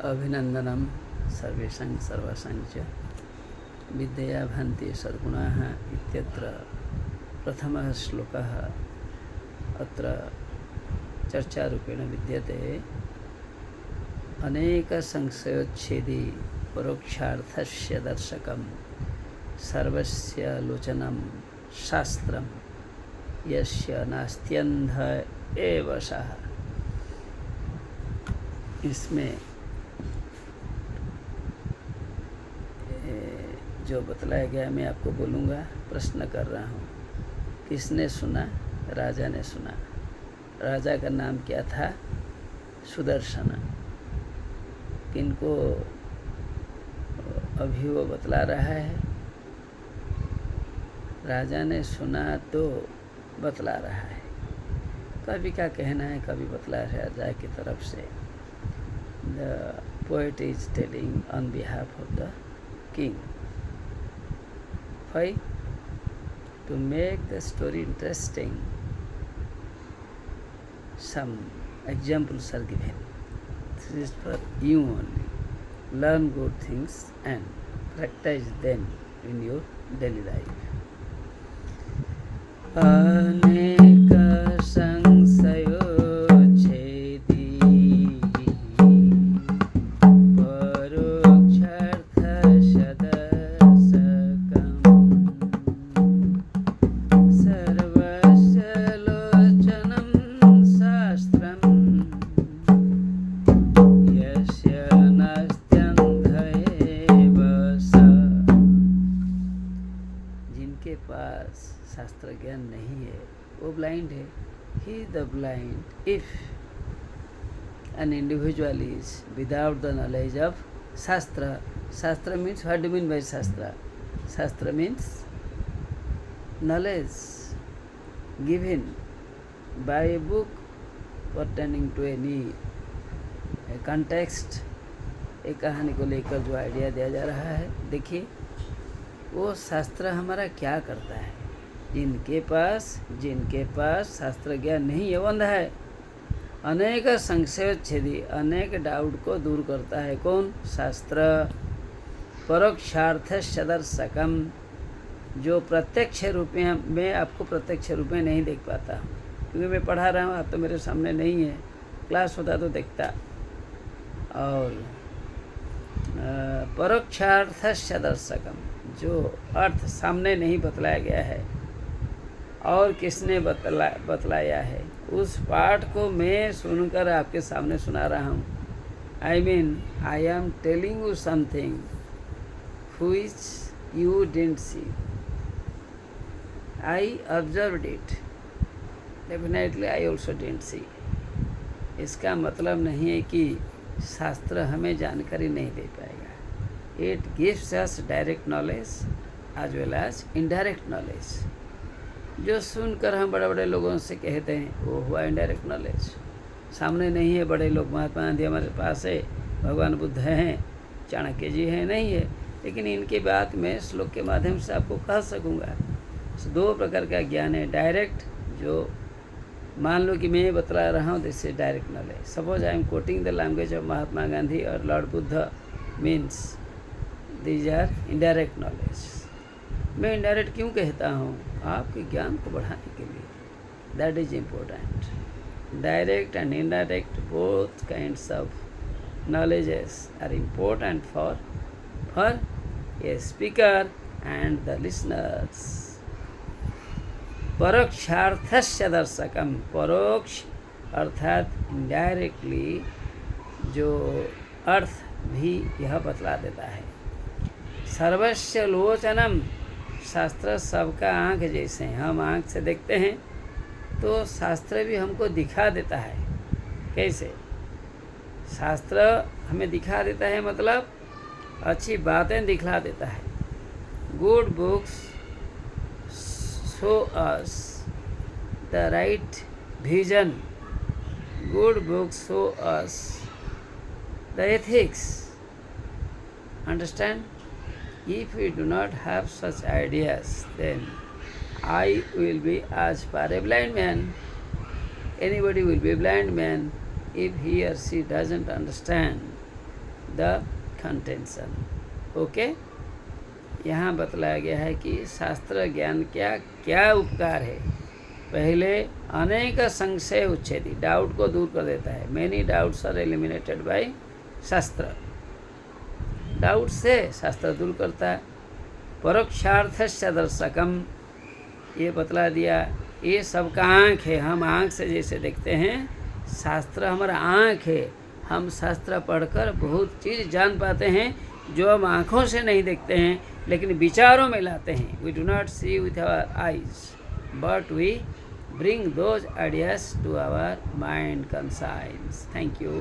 अभिनंदनम सर्वेषां सर्वासां च विद्यया भान्ति सद्गुणाः इत्यत्र प्रथमः श्लोकः अत्र चर्चारूपेण विद्यते। अनेक संशयोच्छेदी परोक्षार्थस्य दर्शकं सर्वस्य लोचनं शास्त्रं यस्य नास्त्यन्ध एव सः। इसमें जो बतलाया गया मैं आपको बोलूँगा। प्रश्न कर रहा हूँ, किसने सुना? राजा ने सुना। राजा का नाम क्या था? सुदर्शन। किनको अभी वो बतला रहा है? राजा ने सुना तो बतला रहा है। कवि का कहना है, कवि बतला रहा है राजा की तरफ से। The poet is telling on behalf of the king. Why? To make the story interesting, some examples are given. This is for you only. Learn good things and practice them in your daily life. अनेक संशयोच्छेदी शास्त्र ज्ञान नहीं है वो blind है। He the blind if an individual is without the knowledge of shastra. Shastra means what do mean by shastra? Shastra means knowledge given by a book pertaining to any context. एक कहानी को लेकर जो आइडिया दिया जा रहा है, देखिए वो शास्त्र हमारा क्या करता है। जिनके पास शास्त्र ज्ञान नहीं है वो अंधा है। अनेक संशयोच्छेदी, अनेक डाउट को दूर करता है कौन? शास्त्र। परोक्षार्थस्य दर्शकम, जो प्रत्यक्ष रूप में आपको प्रत्यक्ष रूप में नहीं देख पाता हूँ, क्योंकि मैं पढ़ा रहा हूँ, आप तो मेरे सामने नहीं है। क्लास होता तो देखता। और परोक्षार्थस्य दर्शकम, जो अर्थ सामने नहीं बतलाया गया है और किसने बतलाया है, उस पाठ को मैं सुनकर आपके सामने सुना रहा हूँ। I am telling you something which you didn't see. I observed it, definitely I also didn't see. इसका मतलब नहीं है कि शास्त्र हमें जानकारी नहीं दे पाएगा। It gives us direct knowledge as well as indirect knowledge. जो सुनकर हम बड़े बड़े लोगों से कहते हैं वो हुआ इनडायरेक्ट नॉलेज। सामने नहीं है बड़े लोग, महात्मा गांधी हमारे पास है, भगवान बुद्ध हैं, चाणक्य जी हैं, नहीं है, लेकिन इनकी बात मैं श्लोक के माध्यम से आपको कह सकूँगा। दो प्रकार का ज्ञान है। डायरेक्ट, जो मान लो कि मैं बतला रहा हूँ, this is direct knowledge. Suppose I am quoting the language of Mahatma Gandhi और lord Buddha, means these are indirect knowledge. मैं इनडायरेक्ट क्यों कहता हूँ? आपके ज्ञान को बढ़ाने के लिए। That is important. Direct and indirect both kinds of knowledges are important for a speaker and the listeners. परोक्षार्थस्य दर्शकम, परोक्ष अर्थात इनडायरेक्टली जो अर्थ भी यह बतला देता है। सर्वस्य लोचनम, शास्त्र सबका आँख जैसे हैं। हम आँख से देखते हैं तो शास्त्र भी हमको दिखा देता है। कैसे? शास्त्र हमें दिखा देता है, मतलब अच्छी बातें दिखला देता है। Good books show us the right vision. Good books show us the ethics. Understand? If we do not have such ideas, then I will be as far a blind man. Anybody will be a blind man if he or she doesn't understand the contention. Okay, यहाँ बतलाया गया है कि शास्त्र ज्ञान क्या क्या उपकार है। पहले अनेक संशय उच्छेदी, डाउट को दूर कर देता है। Many doubts are eliminated by shastra, doubt से शास्त्र दूर करता है। परोक्षार्थस्य दर्शकम, ये बतला दिया ये सबका आँख है, हम आँख से जैसे देखते हैं, शास्त्र हमारा आँख है। हम शास्त्र पढ़कर बहुत चीज़ जान पाते हैं जो हम आँखों से नहीं देखते हैं, लेकिन विचारों में लाते हैं। We do not see with our eyes but we bring those ideas to our mind conscience. Thank you.